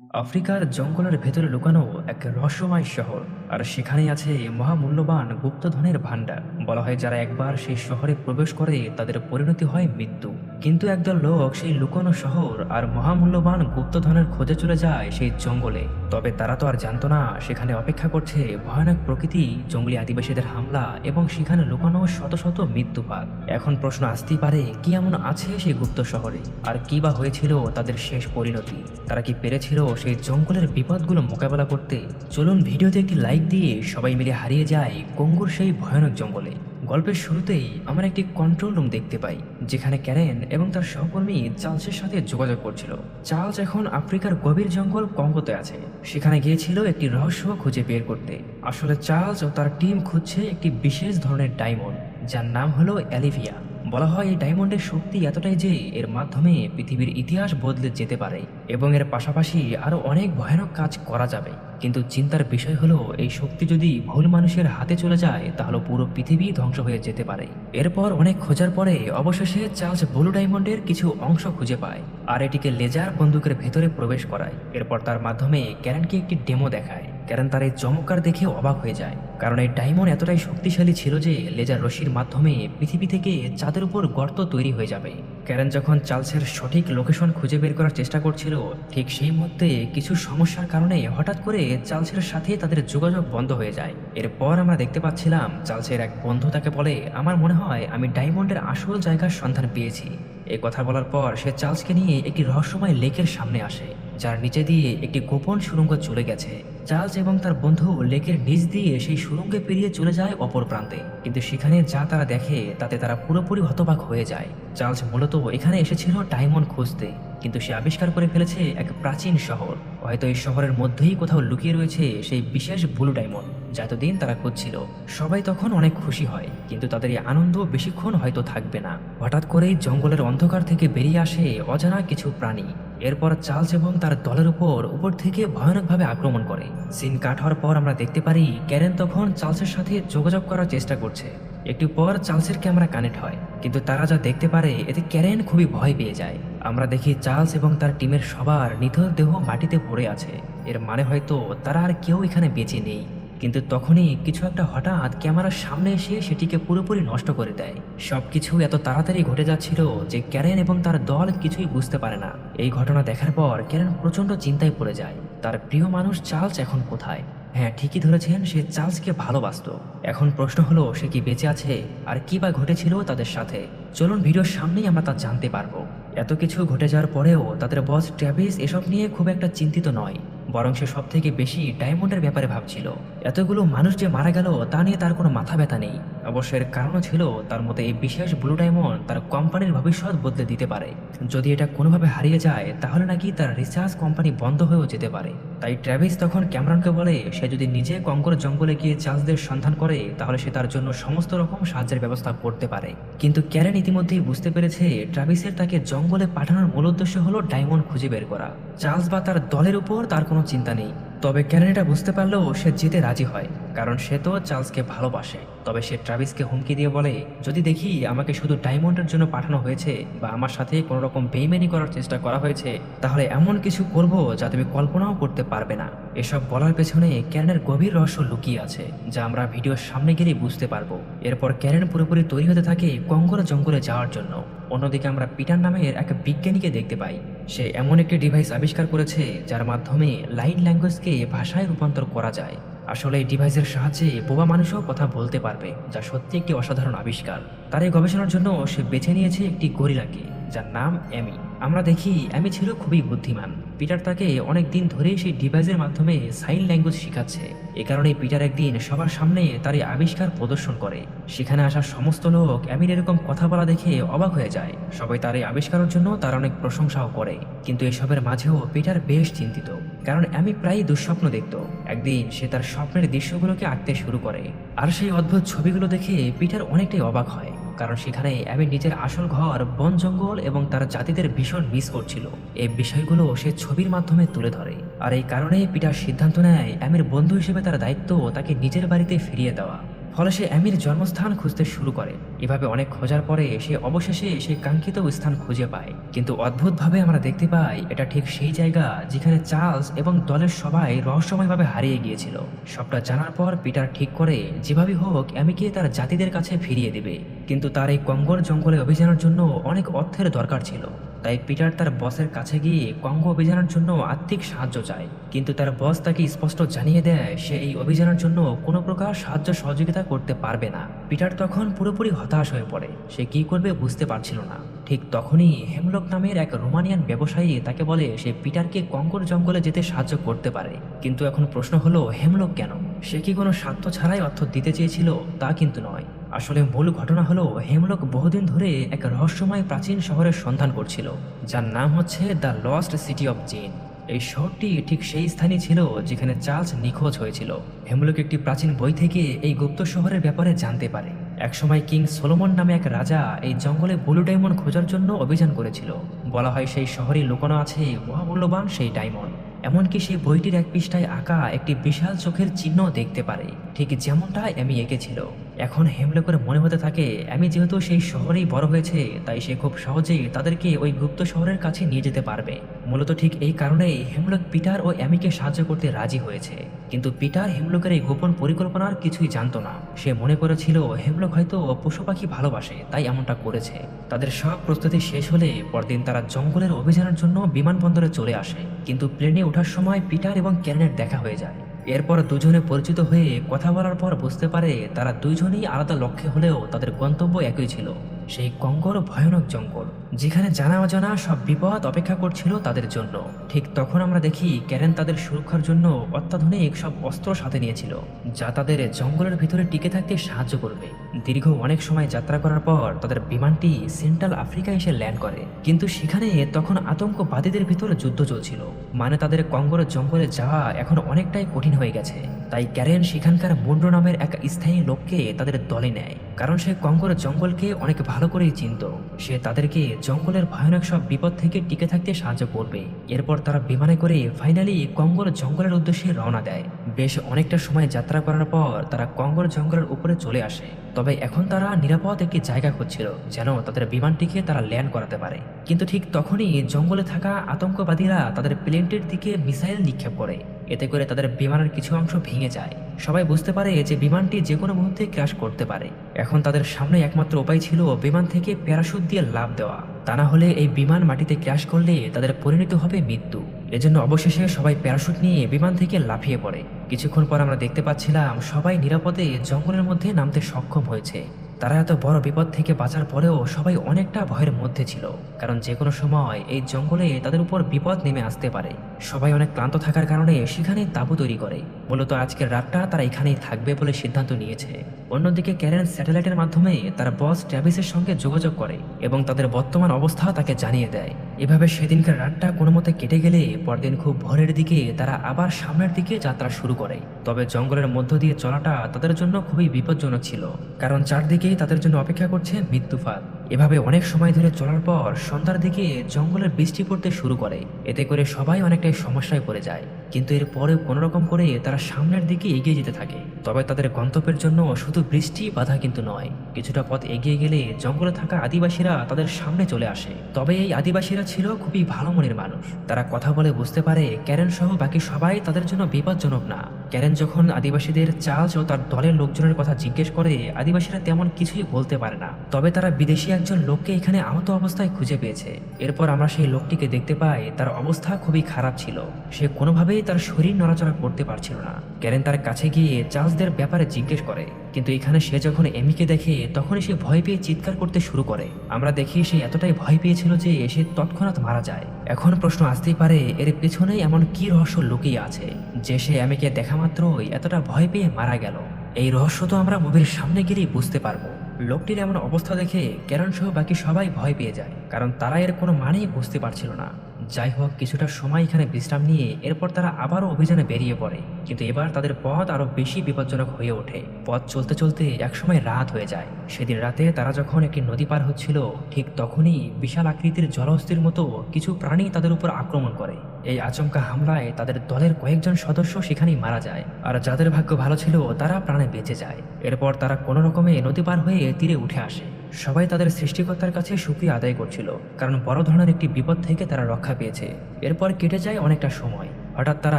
আফ্রিকার জঙ্গলের ভেতরে লুকানো এক রহস্যময় শহর, আর সেখানেই আছে মহামূল্যবান গুপ্তধনের ভাণ্ডার। বলা হয় যারা একবার সেই শহরে প্রবেশ করে তাদের পরিণতি হয় মৃত্যু। কিন্তু একদল লোক সেই লুকানো শহর আর মহামূল্যবান গুপ্তধনের খোঁজে চলে যায় সেই জঙ্গলে। তবে তারা তো আর জানতো না সেখানে অপেক্ষা করছে ভয়ানক প্রকৃতি, জঙ্গলি আদিবাসীদের হামলা এবং সেখানে লুকানো শত শত মৃত্যুপাত। এখন প্রশ্ন আসতেই পারে, কি এমন আছে সেই গুপ্ত শহরে, আর কি বা হয়েছিল তাদের শেষ পরিণতি? তারা কি পেরেছিল সেই জঙ্গলের বিপদগুলো মোকাবেলা করতে? চলুন ভিডিওতে একটি লাইক দিয়ে সবাই মিলে হারিয়ে যায় কঙ্গুর সেই ভয়ানক জঙ্গলে। গল্পের শুরুতেই আমরা একটি কন্ট্রোল রুম দেখতে পাই, যেখানে ক্যারেন এবং তার সহকর্মী চার্লসের সাথে যোগাযোগ করছিল। চার্লস এখন আফ্রিকার গভীর জঙ্গল কঙ্গোতে আছে। সেখানে গিয়েছিল একটি রহস্য খুঁজে বের করতে। আসলে চার্লস ও তার টিম খুঁজছে একটি বিশেষ ধরনের ডায়মন্ড, যার নাম হলো অ্যালিভিয়া। বলা হয় এই ডায়মন্ডের শক্তি এতটাই যে এর মাধ্যমে পৃথিবীর ইতিহাস বদলে যেতে পারে এবং এর পাশাপাশি আরো অনেক ভয়ানক কাজ করা যাবে। কিন্তু চিন্তার বিষয় হলো, এই শক্তি যদি ভুল মানুষের হাতে চলে যায় তাহলে পুরো পৃথিবী ধ্বংস হয়ে যেতে পারে। এরপর অনেক খোঁজার পরে অবশেষে চার্লস ব্লু ডায়মন্ডের কিছু অংশ খুঁজে পায় আর এটিকে লেজার বন্দুকের ভেতরে প্রবেশ করায়। এরপর তার মাধ্যমে ক্যারেনকে একটি ডেমো দেখায়। ক্যারেন তার এই চমৎকার দেখে অবাক হয়ে যায়, কারণ এই ডায়মন্ড এতটাই শক্তিশালী ছিল যে লেজার রশ্মির মাধ্যমে পৃথিবী থেকে চাঁদের উপর গর্ত তৈরি হয়ে যাবে। ক্যারেন যখন চার্লসের সঠিক লোকেশন খুঁজে বের করার চেষ্টা করছিল, ঠিক সেই মুহূর্তে কিছু সমস্যার কারণে হঠাৎ করে চার্লসের সাথে তাদের যোগাযোগ বন্ধ হয়ে যায়। এরপর আমরা দেখতে পাচ্ছিলাম চার্লসের এক বন্ধু তাকে বলে, আমার মনে হয় আমি ডায়মন্ডের আসল জায়গার সন্ধান পেয়েছি। এই কথা বলার পর সে চার্লসকে নিয়ে একটি রহস্যময় লেকের সামনে আসে, যার নিচে দিয়ে একটি গোপন সুড়ঙ্গ চলে গেছে। চার্লস এবং তার বন্ধু লেকের নিচ দিয়ে সেই সুড়ঙ্গে পেরিয়ে চলে যায় অপর প্রান্তে। কিন্তু সেখানে যা তারা দেখে তাতে তারা পুরোপুরি হতবাক হয়ে যায়। চার্লস মূলত এখানে এসেছিল ডায়মন্ড খুঁজতে, কিন্তু সে আবিষ্কার করে ফেলেছে এক প্রাচীন শহর। হয়তো এই শহরের মধ্যেই কোথাও লুকিয়ে রয়েছে সেই বিশেষ ব্লু ডায়মন্ড যা এতদিন তারা খুঁজছিল। সবাই তখন অনেক খুশি হয়, কিন্তু তাদের এই আনন্দ বেশিক্ষণ হয়তো থাকবে না। হঠাৎ করেই জঙ্গলের অন্ধকার থেকে বেরিয়ে আসে অজানা কিছু প্রাণী। এরপর চার্লস এবং তার দলের উপর থেকে ভয়ানকভাবে আক্রমণ করে। সিন কাট হওয়ার পর আমরা দেখতে পারি ক্যারেন তখন চার্লসের সাথে যোগাযোগ করার চেষ্টা করছে। একটু পর চার্লসের ক্যামেরা কানেক্ট হয়, কিন্তু তারা যা দেখতে পারে এতে ক্যারেন খুবই ভয় পেয়ে যায়। আমরা দেখি চার্লস এবং তার টিমের সবার নিথর দেহ মাটিতে পড়ে আছে। এর মানে হয়তো তারা আর কেউ এখানে বেঁচে নেই। কিন্তু তখনই কিছু একটা হঠাৎ ক্যামেরার সামনে এসে সেটিকে পুরোপুরি নষ্ট করে দেয়। সবকিছু এত তাড়াতাড়ি ঘটে যাচ্ছিল যে ক্যারেন এবং তার দল কিছুই বুঝতে পারে না। এই ঘটনা দেখার পর ক্যারেন প্রচন্ড চিন্তায় পড়ে যায়। তার প্রিয় মানুষ চার্লস এখন কোথায়? হ্যাঁ, ঠিকই ধরেছেন, সে চার্লসকে ভালোবাসতো। এখন প্রশ্ন হলো, সে কি বেঁচে আছে, আর কি বা ঘটেছিল তাদের সাথে? চলুন ভিডিওর সামনেই আমরা তা জানতে পারবো। এত কিছু ঘটে যাওয়ার পরেও তাদের বস ট্র্যাভিস এসব নিয়ে খুব একটা চিন্তিত নয়, বরং সে সব থেকে বেশি ডায়মন্ডের ব্যাপারে ভাবছিল। এতগুলো মানুষ যে মারা গেল তা নিয়ে তার কোনো মাথা ব্যথা নেই। অবশ্য এর কারণও ছিল তার মতে এই বিশেষ ব্লু ডায়মন্ড তার কোম্পানির ভবিষ্যৎ বদলে দিতে পারে। যদি এটা কোনোভাবে হারিয়ে যায় তাহলে নাকি তার রিসার্চ কোম্পানি বন্ধ হয়েও যেতে পারে। তাই ট্র্যাভিস তখন ক্যামেরনকে বলে সে যদি নিজে কঙ্গোর জঙ্গলে গিয়ে চার্লসদের সন্ধান করে তাহলে সে তার জন্য সমস্ত রকম সাহায্যের ব্যবস্থা করতে পারে। কিন্তু ক্যারেন ইতিমধ্যেই বুঝতে পেরেছে ট্র্যাভিসের তাকে জঙ্গলে পাঠানোর মূল উদ্দেশ্য হলো ডায়মন্ড খুঁজে বের করা। চার্লস বা তার দলের উপর তার কোনো চিন্তা নেই। তবে ক্যারেন এটা বুঝতে পারলেও সে যেতে রাজি হয়, কারণ সে তো চার্লসকে ভালোবাসে। তবে সে ট্রাভিসকে হুমকি দিয়ে বলে, যদি দেখি আমাকে শুধু ডায়মন্ডের জন্য পাঠানো হয়েছে বা আমার সাথে কোনো রকম বেইমানি করার চেষ্টা করা হয়েছে, তাহলে এমন কিছু করব যা তুমি কল্পনাও করতে পারবে না। এসব বলার পেছনে ক্যারেনের গভীর রহস্য লুকিয়ে আছে, যা আমরা ভিডিওর সামনে গেলেই বুঝতে পারবো। এরপর ক্যারেন পুরোপুরি তৈরি হতে থাকে কঙ্গোর জঙ্গলে যাওয়ার জন্য। অন্যদিকে আমরা পিটার নামের এক বিজ্ঞানীকে দেখতে পাই। সে এমন একটি ডিভাইস আবিষ্কার করেছে যার মাধ্যমে লাইন ল্যাঙ্গুয়েজকে ভাষায় রূপান্তর করা যায়। আসলে এই ডিভাইসের সাহায্যে বোবা মানুষও কথা বলতে পারবে, যা সত্যি একটি অসাধারণ আবিষ্কার। তার এই গবেষণার জন্য সে বেছে নিয়েছে একটি গরিলাকে, যার নাম অ্যামি। আমরা দেখি অ্যামি ছিল খুবই বুদ্ধিমান। পিটার তাকে অনেক দিন ধরেই সেই ডিভাইসের মাধ্যমে সাইন ল্যাঙ্গুয়েজ শেখাচ্ছে। এ কারণে পিটার একদিন সবার সামনে তার এই আবিষ্কার প্রদর্শন করে। সেখানে আসা সমস্ত লোক অ্যামির এরকম কথা বলা দেখে অবাক হয়ে যায়। সবাই তার এই আবিষ্কারের জন্য তার অনেক প্রশংসাও করে। কিন্তু এসবের মাঝেও পিটার বেশ চিন্তিত, কারণ অ্যামি প্রায়ই দুঃস্বপ্ন দেখত। একদিন সে তার স্বপ্নের দৃশ্যগুলোকে আঁকতে শুরু করে, আর সেই অদ্ভুত ছবিগুলো দেখে পিটার অনেকটাই অবাক হয়, কারণ সেখানে অ্যামি নিজের আসল ঘর, বন জঙ্গল এবং তার জাতিদের ভীষণ মিস করছিল। এই বিষয়গুলো সে ছবির মাধ্যমে তুলে ধরে, আর এই কারণে পিটার সিদ্ধান্ত নেয় অ্যামির বন্ধু হিসেবে তার দায়িত্ব তাকে নিজের বাড়িতে ফিরিয়ে দেওয়া। ফলে সে অ্যামির জন্মস্থান খুঁজতে শুরু করে। এভাবে অনেক খোঁজার পরে সে অবশেষে সেই কাঙ্ক্ষিত স্থান খুঁজে পায়। কিন্তু অদ্ভুতভাবে আমরা দেখতে পাই এটা ঠিক সেই জায়গা যেখানে চার্লস এবং দলের সবাই রহস্যময়ভাবে হারিয়ে গিয়েছিল। সবটা জানার পর পিটার ঠিক করে যেভাবেই হোক অ্যামিকে তার জাতিদের কাছে ফিরিয়ে দেবে। কিন্তু তার এই কঙ্গোর জঙ্গলে অভিযানের জন্য অনেক অর্থের দরকার ছিল। তাই পিটার তার বসের কাছে গিয়ে কঙ্গো অভিযানের জন্য আর্থিক সাহায্য চায়। কিন্তু তার বস তাকে স্পষ্ট জানিয়ে দেয় সে এই অভিযানের জন্য কোনো প্রকার সাহায্য সহযোগিতা করতে পারবে না। পিটার তখন পুরোপুরি হতাশ হয়ে পড়ে। সে কি করবে বুঝতে পারছিল না। ঠিক তখনই হেমলক নামের এক রোমানিয়ান ব্যবসায়ী তাকে বলে সে পিটারকে কঙ্গোর জঙ্গলে যেতে সাহায্য করতে পারে। কিন্তু এখন প্রশ্ন হলো হেমলক কেন? সে কি কোনো স্বার্থ ছাড়াই অর্থ দিতে চেয়েছিল? তা কিন্তু নয়। আসলে মূল ঘটনা হলো হেমলক বহুদিন ধরে এক রহস্যময় প্রাচীন শহরের সন্ধান করছিল, যার নাম হচ্ছে দ্য লস্ট সিটি অফ জিন। এই শহরটি ঠিক সেই স্থানই ছিল যেখানে চার্লস নিখোঁজ হয়েছিল। হেমলক একটি প্রাচীন বই থেকে এই গুপ্ত শহরের ব্যাপারে জানতে পারে। একসময় কিং সোলোমন নামে এক রাজা এই জঙ্গলে ব্লু ডায়মন্ড খোঁজার জন্য অভিযান করেছিল। বলা হয় সেই শহরে লুকানো আছে মহামূল্যবান সেই ডায়মন্ড। এমনকি সেই বইটির এক পৃষ্ঠায় আঁকা একটি বিশাল চোখের চিহ্ন দেখতে পারে, ঠিক যেমনটা অ্যামি এঁকেছিল। এখন হেমলকের মনে হতে থাকে অ্যামি যেহেতু সেই শহরেই বড় হয়েছে, তাই সে খুব সহজেই তাদেরকে ওই গুপ্ত শহরের কাছে নিয়ে যেতে পারবে। মূলত ঠিক এই কারণেই হেমলক পিটার ও অ্যামিকে সাহায্য করতে রাজি হয়েছে। কিন্তু পিটার হেমলকের এই গোপন পরিকল্পনার কিছুই জানতো না। সে মনে করেছিল হেমলক হয়তো পশু পাখি ভালোবাসে, তাই এমনটা করেছে। তাদের সব প্রস্তুতি শেষ হলে পরদিন তারা জঙ্গলের অভিযানের জন্য বিমানবন্দরে চলে আসে। কিন্তু প্লেনে ওঠার সময় পিটার এবং ক্যারেনের দেখা হয়ে যায়। এরপর দুজনে পরিচিত হয়ে কথা বলার পর বুঝতে পারে তারা দুইজনেই আলাদা লক্ষ্যে হলেও তাদের গন্তব্য একই ছিল, সেই কঙ্গোর ভয়ানক জঙ্গল, যেখানে জানা অজানা সব বিপদ অপেক্ষা করছিল তাদের জন্য। ঠিক তখন আমরা দেখি ক্যারেন তাদের সুরক্ষার জন্য অত্যাধুনিক সব অস্ত্র সাথে নিয়েছিল, যা তাদের জঙ্গলের ভিতরে টিকে থাকতে সাহায্য করবে। দীর্ঘ অনেক সময় যাত্রা করার পর তাদের বিমানটি সেন্ট্রাল আফ্রিকায় এসে ল্যান্ড করে। কিন্তু সেখানে তখন আতঙ্কবাদীদের ভিতরে যুদ্ধ চলছিল। মানে তাদের কঙ্গোর জঙ্গলে যাওয়া এখন অনেকটাই কঠিন হয়ে গেছে। তাই ক্যারেন সেখানকার মুন্ড্রো নামের এক স্থায়ী লোককে তাদের দলে নেয়, কারণ সে কঙ্গোর জঙ্গলকে অনেক ভালো করেই চিনত। সে তাদেরকে জঙ্গলের ভয়ানক সব বিপদ থেকে টিকে থাকতে সাহায্য করবে। এরপর তারা বিমানে করে ফাইনালি কঙ্গোর জঙ্গলের উদ্দেশ্যে রওনা দেয়। বেশ অনেকটা সময় যাত্রা করার পর তারা কঙ্গোর জঙ্গলের উপরে চলে আসে। তবে এখন তারা নিরাপদ একটি জায়গা খুঁজছিল যেন তাদের বিমানটিকে তারা ল্যান্ড করাতে পারে। কিন্তু ঠিক তখনই জঙ্গলে থাকা আতঙ্কবাদীরা তাদের প্লেনটির দিকে মিসাইল নিক্ষেপ করে। এতে করে তাদের বিমানের কিছু অংশ ভেঙে যায়। সবাই বুঝতে পারে যে বিমানটি যে কোনো মুহূর্তে ক্র্যাশ করতে পারে। এখন তাদের সামনে একমাত্র উপায় ছিল বিমান থেকে প্যারাশুট দিয়ে লাফ দেওয়া। তা না হলে এই বিমান মাটিতে ক্র্যাশ করলে তাদের পরিণত হবে মৃত্যু। এজন্য অবশেষে সবাই প্যারাশুট নিয়ে বিমান থেকে লাফিয়ে পড়ে। কিছুক্ষণ পর আমরা দেখতে পাচ্ছিলাম সবাই নিরাপদে জঙ্গলের মধ্যে নামতে সক্ষম হয়েছে। তারা এত বড় বিপদ থেকে বাঁচার পরেও সবাই অনেকটা ভয়ের মধ্যে ছিল, কারণ যে কোনো সময় এই জঙ্গলে তাদের উপর বিপদ নেমে আসতে পারে। সবাই অনেক ক্লান্ত থাকার কারণে সেখানেই তাঁবু তৈরি করে। মূলত আজকের রাতটা তারা এখানেই থাকবে বলে সিদ্ধান্ত নিয়েছে। অন্যদিকে ক্যারেন স্যাটেলাইটের মাধ্যমে তার বস ট্র্যাভিসের সঙ্গে যোগাযোগ করে এবং তাদের বর্তমান অবস্থা তাকে জানিয়ে দেয়। এভাবে সেদিনকার রাতটা কোনো মতে কেটে গেলে পরদিন খুব ভোরের দিকে তারা আবার সামনের দিকে যাত্রা শুরু করে। তবে জঙ্গলের মধ্য দিয়ে চলাটা তাদের জন্য খুবই বিপজ্জনক ছিল, কারণ চারদিকেই তাদের জন্য অপেক্ষা করছে মৃত্যুফাত। এভাবে অনেক সময় ধরে চলার পর সন্ধ্যার দিকে জঙ্গলের বৃষ্টি পড়তে শুরু করে। এতে করে সবাই অনেকটাই সমস্যায় পড়ে যায়। কিন্তু এর পরেও কোনো রকম করে তারা সামনের দিকে এগিয়ে যেতে থাকে। তবে তাদের গন্তব্যের জন্য শুধু বৃষ্টি বাধা কিন্তু নয়। কিছুটা পথ এগিয়ে গেলে জঙ্গলে থাকা আদিবাসীরা তাদের সামনে চলে আসে। তবে এই আদিবাসীরা ছিল খুবই ভালো মনের মানুষ। তারা কথা বলে বুঝতে পারে ক্যারেন সহ বাকি সবাই তাদের জন্য বিপজ্জনক না। ক্যারেন যখন আদিবাসীদের চার্লস ও তার দলের লোকজনের কথা জিজ্ঞেস করে, আদিবাসীরা তেমন কিছুই বলতে পারে না। তবে তারা বিদেশি একজন লোককে এখানে আহত অবস্থায় খুঁজে পেয়েছে। এরপর আমরা সেই লোকটিকে দেখতে পাই, তার অবস্থা খুবই খারাপ ছিল। সে কোনোভাবেই তার শরীর নড়াচড়া করতে পারছিল না। ক্যারেন তার কাছে গিয়ে চার্লসদের ব্যাপারে জিজ্ঞেস করে, কিন্তু এখানে সে যখন এমিকে দেখে তখনই সে ভয় পেয়ে চিৎকার করতে শুরু করে। আমরা দেখি সে এতটাই ভয় পেয়েছিল যে সে তৎক্ষণাৎ মারা যায়। এখন প্রশ্ন আসতেই পারে এর পেছনে এমন কি রহস্য লুকিয়ে আছে যে সে এমিকে দেখা মাত্রই এতটা ভয় পেয়ে মারা গেল। এই রহস্য তো আমরা মুভির সামনে গেলেই বুঝতে পারবো। লোকটির এমন অবস্থা দেখে ক্যারেন সহ বাকি সবাই ভয় পেয়ে যায়, কারণ তারা এর কোনো মানেই বুঝতে পারছিল না। যাই হোক, কিছুটা সময় এখানে বিশ্রাম নিয়ে এরপর তারা আবারও অভিযানে বেরিয়ে পড়ে। কিন্তু এবার তাদের পথ আরো বেশি বিপজ্জনক হয়ে ওঠে। পথ চলতে চলতে একসময় রাত হয়ে যায়। সেদিন রাতে তারা যখন একটি নদী পার হচ্ছিল, ঠিক তখনই বিশাল আকৃতির জলহস্তির মতো কিছু প্রাণী তাদের উপর আক্রমণ করে। এই আচমকা হামলায় তাদের দলের কয়েকজন সদস্য সেখানেই মারা যায়, আর যাদের ভাগ্য ভালো ছিল তারা প্রাণে বেঁচে যায়। এরপর তারা কোনো রকমে নদী পার হয়ে তীরে উঠে আসে। সবাই তাদের সৃষ্টিকর্তার কাছে শুকরিয়া আদায় করছিল, কারণ বড় ধরনের একটি বিপদ থেকে তারা রক্ষা পেয়েছে। এরপর কেটে যায় অনেকটা সময়। হঠাৎ তারা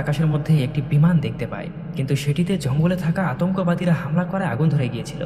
আকাশের মধ্যে একটি বিমান দেখতে পায়, কিন্তু সেটিতে জঙ্গলে থাকা আতঙ্কবাদীরা হামলা করে আগুন ধরে গিয়েছিল।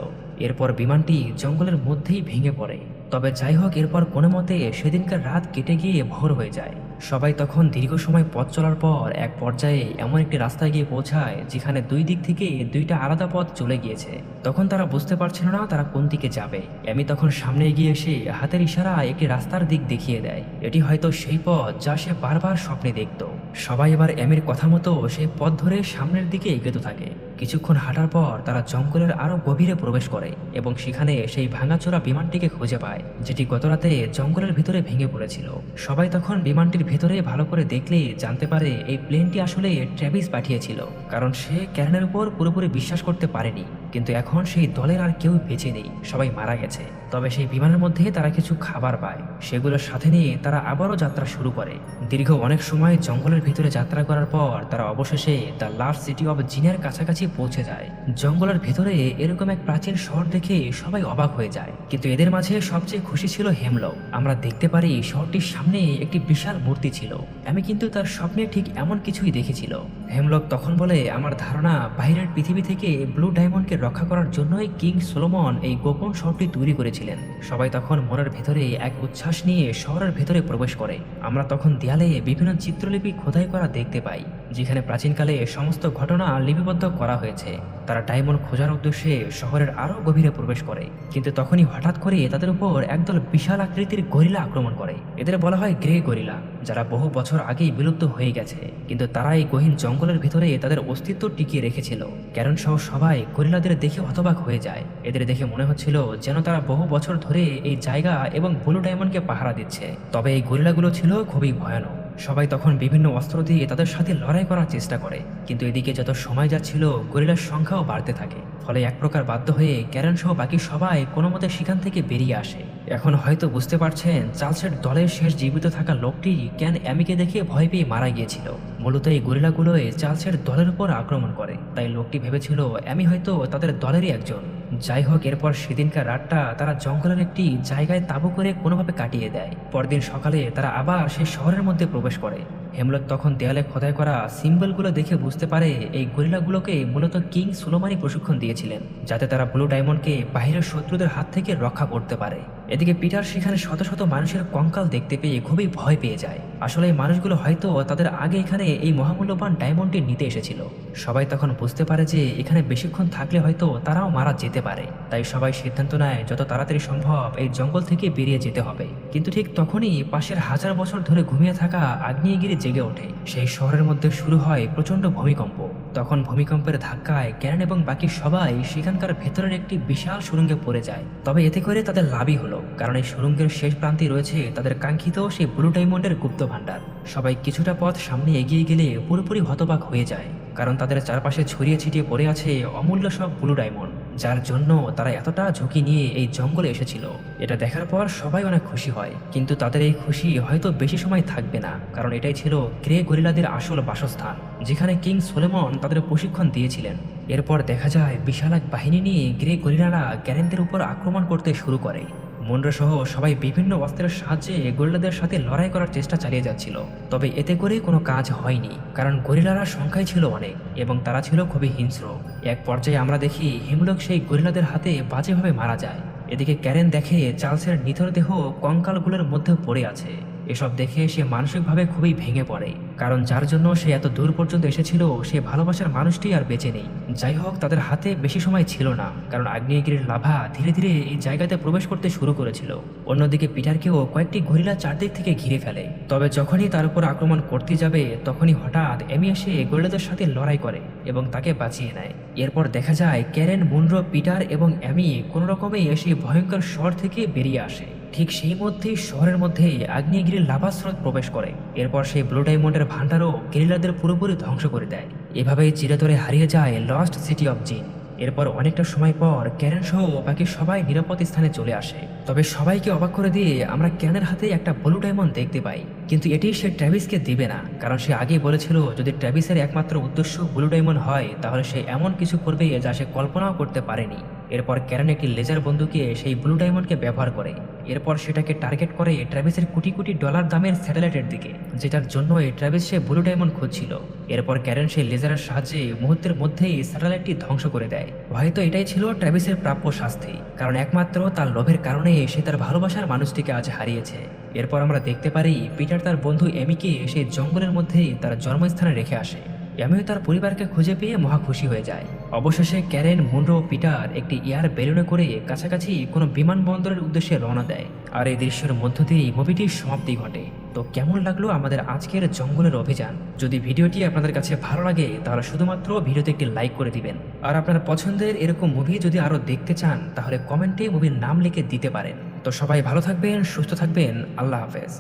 এরপর বিমানটি জঙ্গলের মধ্যেই ভেঙে পড়ে। তবে যাই হোক, এরপর কোনো মতে সেদিনকার রাত কেটে গিয়ে ভোর হয়ে যায়। সবাই তখন দীর্ঘ সময় পথ চলার পর এক পর্যায়ে এমন একটি রাস্তায় গিয়ে পৌঁছায় যেখানে দুই দিক থেকে দুইটা আলাদা পথ চলে গিয়েছে। তখন তারা বুঝতে পারছিল না তারা কোন দিকে যাবে। এমি তখন সামনে এগিয়ে এসে হাতের ইশারায় একটি রাস্তার দিক দেখিয়ে দেয়। এটি হয়তো সেই পথ যা সে বারবার স্বপ্নে দেখত। সবাই এবার এমির কথা মতো সেই পথ ধরে সামনের দিকে এগোতে থাকে। কিছুক্ষণ হাঁটার পর তারা জঙ্গলের আরো গভীরে প্রবেশ করে এবং সেখানে সেই ভাঙাচোরা বিমানটিকে খুঁজে পায়, যেটি গতরাতে জঙ্গলের ভিতরে ভেঙে পড়েছিল। সবাই তখন বিমানটির ভেতরে ভালো করে দেখলে জানতে পারে এই প্লেনটি আসলে ট্র্যাভিস পাঠিয়েছিল, কারণ সে ক্যারেনের উপর পুরোপুরি বিশ্বাস করতে পারেনি। কিন্তু এখন সেই দলের আর কেউ বেঁচে নেই, সবাই মারা গেছে। তবে সেই বিমানের মধ্যে তারা কিছু খাবার পায়, সেগুলোর সাথে নিয়ে তারা আবারও যাত্রা শুরু করে। দীর্ঘ অনেক সময় জঙ্গলের ভিতরে যাত্রা করার পর তারা অবশেষে দ্য লাস্ট সিটি অব জিনের কাছাকাছি পৌঁছে যায়। জঙ্গলের ভেতরে এরকম এক প্রাচীন শহর দেখে সবাই অবাক হয়ে যায়, কিন্তু এদের মাঝে সবচেয়ে খুশি ছিল হেমলক। আমরা দেখতে পারি শহরটির সামনে একটি বিশাল মূর্তি ছিল। আমি কিন্তু তার স্বপ্নে ঠিক এমন কিছুই দেখেছিল। হেমলক তখন বলে, আমার ধারণা বাইরের পৃথিবী থেকে ব্লু ডায়মন্ডকে রক্ষা করার জন্যই কিং সোলোমন এই গোপন শহরটি তৈরি করেছিলেন। সবাই তখন মনের ভেতরে এক উচ্ছ্বাস নিয়ে শহরের ভেতরে প্রবেশ করে। আমরা তখন দেয়ালে বিভিন্ন চিত্রলিপি খোদাই করা দেখতে পাই, যেখানে প্রাচীনকালে সমস্ত ঘটনা লিপিবদ্ধ করা হয়েছে। তারা ডায়মন্ড খোঁজার উদ্দেশ্যে শহরের আরো গভীরে প্রবেশ করে, কিন্তু তখনই হঠাৎ করে তাদের উপর একদল বিশাল আকৃতির গরিলা আক্রমণ করে। এদের বলা হয় গ্রে গরিলা, যারা বহু বছর আগেই বিলুপ্ত হয়ে গেছে, কিন্তু তারা এই গহীন জঙ্গলের ভিতরে তাদের অস্তিত্ব টিকিয়ে রেখেছিল। ক্যারন সহ সবাই গরিলাদের দেখে হতবাক হয়ে যায়। এদের দেখে মনে হচ্ছিল যেন তারা বহু বছর ধরে এই জায়গা এবং ব্লু ডায়মন্ডকে পাহারা দিচ্ছে। তবে এই গরিলাগুলো ছিল খুবই ভয়ানক। সবাই তখন বিভিন্ন অস্ত্র দিয়ে তাদের সাথে লড়াই করার চেষ্টা করে, কিন্তু এদিকে যত সময় যাচ্ছিল গরিলার সংখ্যাও বাড়তে থাকে। ফলে এক প্রকার বাধ্য হয়ে ক্যারন সহ বাকি সবাই কোনো মতে সেখান থেকে বেরিয়ে আসে। এখন হয়তো বুঝতে পারছেন চার্লসের দলের শেষ জীবিত থাকা লোকটি ক্যান অ্যামিকে দেখে ভয় পেয়ে মারা গিয়েছিল। মূলত এই গরিলাগুলোই চার্লসের দলের উপর আক্রমণ করে, তাই লোকটি ভেবেছিল অ্যামি হয়তো তাদের দলেরই একজন। যাই হোক, এরপর সেদিনকার রাতটা তারা জঙ্গলের একটি জায়গায় তাঁবু করে কোনোভাবে কাটিয়ে দেয়। পরদিন সকালে তারা আবার সেই শহরের মধ্যে প্রবেশ করে। হেমলক তখন দেয়ালে খোদাই করা সিম্বলগুলো দেখে বুঝতে পারে এই গরিলাগুলোকে মূলত কিং সুলোমানই প্রশিক্ষণ দিয়েছিলেন, যাতে তারা ব্লু ডায়মন্ডকে বাইরের শত্রুদের হাত থেকে রক্ষা করতে পারে। এদিকে পিটার সেখানে শত শত মানুষের কঙ্কাল দেখতে পেয়ে খুবই ভয় পেয়ে যায়। আসলে এই মানুষগুলো হয়তো তাদের আগে এখানে এই মহামূল্যবান ডায়মন্ডটি নিতে এসেছিল। সবাই তখন বুঝতে পারে যে এখানে বেশিক্ষণ থাকলে হয়তো তারাও মারা যেতে পারে, তাই সবাই সিদ্ধান্ত নেয় যত তাড়াতাড়ি সম্ভব এই জঙ্গল থেকে বেরিয়ে যেতে হবে। কিন্তু ঠিক তখনই পাশের হাজার বছর ধরে ঘুমিয়ে থাকা আগ্নেয়গিরি জেগে ওঠে। সেই শহরের মধ্যে শুরু হয় প্রচন্ড ভূমিকম্প। তখন ভূমিকম্পের ধাক্কায় ক্যারেন এবং বাকি সবাই সেখানকার ভেতরের একটি বিশাল সুড়ঙ্গে পড়ে যায়। তবে এতে করে তাদের লাভই হলো, কারণ এই সুড়ঙ্গের শেষ প্রান্তে রয়েছে তাদের কাঙ্ক্ষিত সেই ব্লু ডায়মন্ডের গুপ্ত ভাণ্ডার। সবাই কিছুটা পথ সামনে এগিয়ে গেলে পুরোপুরি হতবাক হয়ে যায়, কারণ তাদের চারপাশে ছড়িয়ে ছিটিয়ে পড়ে আছে অমূল্য সব ব্লু ডায়মন্ড, যার জন্য তারা এতটা ঝুঁকি নিয়ে এই জঙ্গলে এসেছিল। এটা দেখার পর সবাই অনেক খুশি হয়, কিন্তু তাদের এই খুশি হয়তো বেশি সময় থাকবে না, কারণ এটাই ছিল গ্রে গরিলাদের আসল বাসস্থান, যেখানে কিং সোলোমন তাদের প্রশিক্ষণ দিয়েছিলেন। এরপর দেখা যায় বিশাল এক বাহিনী নিয়ে গ্রে গরিলারা ক্যারেনদের উপর আক্রমণ করতে শুরু করে। মুন্ড্রা সহ সবাই বিভিন্ন অস্ত্রের সাহায্যে গরিলাদের সাথে লড়াই করার চেষ্টা চালিয়ে যাচ্ছিল, তবে এতে করে কোনো কাজ হয়নি, কারণ গরিলারা সংখ্যায় ছিল অনেক এবং তারা ছিল খুবই হিংস্র। এক পর্যায়ে আমরা দেখি হিমলক সেই গরিলাদের হাতে বাজেভাবে মারা যায়। এদিকে ক্যারেন দেখে চার্লসের নিথর দেহ কঙ্কালগুলোর মধ্যে পড়ে আছে। এসব দেখে সে মানসিকভাবে খুবই ভেঙে পড়ে, কারণ যার জন্য সে এত দূর পর্যন্ত এসেছিল সে ভালোবাসার মানুষটি আর বেঁচে নেই। যাই হোক, তাদের হাতে বেশি সময় ছিল না, কারণ আগ্নেয়গিরির লাভা ধীরে ধীরে এই জায়গাতে প্রবেশ করতে শুরু করেছিল। অন্যদিকে পিটারকেও কয়েকটি গরিলা চারদিক থেকে ঘিরে ফেলে। তবে যখনই তার উপর আক্রমণ করতে যাবে তখনই হঠাৎ এমি এসে গরিলাদের সাথে লড়াই করে এবং তাকে বাঁচিয়ে নেয়। এরপর দেখা যায় ক্যারেন, মুন্ড্রো, পিটার এবং অ্যামি কোনো রকমে এসে ভয়ঙ্কর শহর থেকে বেরিয়ে আসে। ঠিক সেই মধ্যেই শহরের মধ্যে আগ্নেয়গিরির লাভা স্রোত প্রবেশ করে। এরপর সেই ব্লু ডায়মন্ডের ভান্ডারও গেরিলাদের পুরোপুরি ধ্বংস করে দেয়। এভাবেই চিরতরে হারিয়ে যায় লস্ট সিটি অফ জিন। এরপর অনেকটা সময় পর ক্যারেন সহ বাকি সবাই নিরাপদ স্থানে চলে আসে। তবে সবাইকে অবাক করে দিয়ে আমরা ক্যারেনের হাতে একটা ব্লু ডায়মন্ড দেখতে পাই, কিন্তু এটি সে ট্র্যাভিসকে দিবে না, কারণ সে আগেই বলেছিল যদি ট্র্যাভিসের একমাত্র উদ্দেশ্য ব্লু ডায়মন্ড হয় তাহলে সে এমন কিছু করবে যা সে কল্পনাও করতে পারেনি। এরপর ক্যারেন একটি লেজার বন্দুকে সেই ব্লু ডায়মন্ডকে ব্যবহার করে। এরপর সেটাকে টার্গেট করে ট্র্যাভিসের কোটি কোটি ডলার দামের স্যাটেলাইটের দিকে, যেটার জন্য ট্র্যাভিস সে ব্লু ডায়মন্ড খুঁজছিল। এরপর ক্যারেন সেই লেজারের সাহায্যে মুহূর্তের মধ্যেই স্যাটেলাইটটি ধ্বংস করে দেয়। হয়তো এটাই ছিল ট্র্যাভিসের প্রাপ্য শাস্তি, কারণ একমাত্র তার লোভের কারণে সে তার ভালোবাসার মানুষটিকে আজ হারিয়েছে। এরপর আমরা দেখতে পারি পিটার তার বন্ধু এমিকে সেই জঙ্গলের মধ্যেই তার জন্মস্থানে রেখে আসে। এমিও তার পরিবারকে খুঁজে পেয়ে মহা খুশি হয়ে যায়। অবশেষে ক্যারেন, মুনরো ও পিটার একটি এয়ার বেলুনে করে কাছাকাছি কোনো বিমানবন্দরের উদ্দেশ্যে রওনা দেয়। আর এই দৃশ্যের মধ্য দিয়ে মুভিটির সমাপ্তি ঘটে। তো কেমন লাগলো আমাদের আজকের জঙ্গলের অভিযান? যদি ভিডিওটি আপনাদের কাছে ভালো লাগে তাহলে শুধুমাত্র ভিডিওতে একটি লাইক করে দিবেন। আর আপনার পছন্দের এরকম মুভি যদি আরও দেখতে চান তাহলে কমেন্টে মুভির নাম লিখে দিতে পারেন। তো সবাই ভালো থাকবেন, সুস্থ থাকবেন, আল্লাহ হাফেজ।